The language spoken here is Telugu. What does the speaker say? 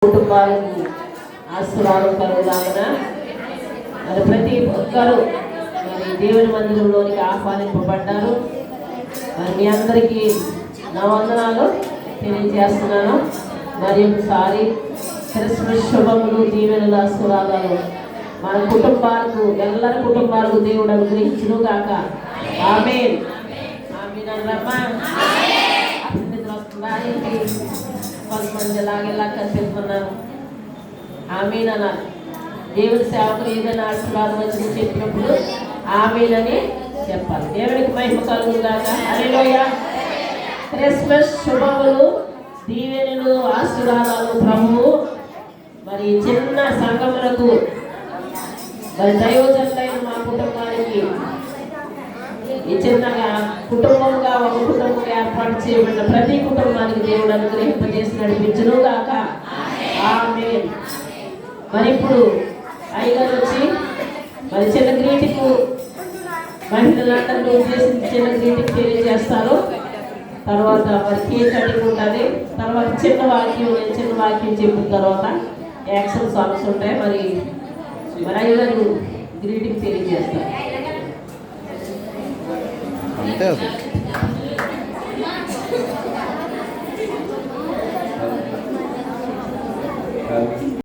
కుటుంబాలకు ఆశీర్వాదం కలుగులాగా మరి ప్రతి ఒక్కరూ మరి దేవుని మందిరంలోనికి ఆహ్వానింపబడ్డారు. మరి మీ అందరికీ నా వందనాలు తెలియజేస్తున్నాను. మరి ఒకసారి క్రిస్మస్ శుభములు, దీవెనలు, ఆశీర్వాదాలు మన కుటుంబాలకు, ఎల్లరి కుటుంబాలకు దేవుడు అనుగ్రహించును గాక. ఆమేన్. ఆమేన్ అన్నమ్మా. కొంతమంది ఇలాగెలా కనిపిస్తున్నాను. ఆమేన్ అన్నారు. దేవుని సేవకులు ఏదైనా ఆశీర్వాదం వచ్చి చెప్పినప్పుడు ఆమేన్ అని చెప్పాలి. దేవునికి మహిమ కలుగును గాక. హల్లెలూయా. క్రిస్మస్ శుభములు, దీవెనలు, ఆశీర్వాదాలు ప్రభువు మరి చిన్న సంఘములకు మరి దైవజనులైన మా కుటుంబానికి ఈ చిన్నగా కుటుంబంగా ఒక కుటుంబం ఏర్పాటు చేయబడిన ప్రతి కుటుంబానికి దేవుడు అనుగ్రహింపజేసి నడిపించును గాక. ఆమేన్. మరి ఇప్పుడు అయ్యగారు వచ్చి మరి చిన్న గ్రీటింగ్ మహిళలందరినీ ఉద్దేశించి చిన్న గ్రీటింగ్ తెలియజేస్తారు. తర్వాత మరి కేక్ కటింగ్ ఉంటుంది. తర్వాత చిన్న వాక్యం చెప్పిన తర్వాత యాక్షన్ సాంగ్స్ ఉంటాయి. మరి అయ్యగారు గ్రీటింగ్ తెలియజేస్తారు. అంతే.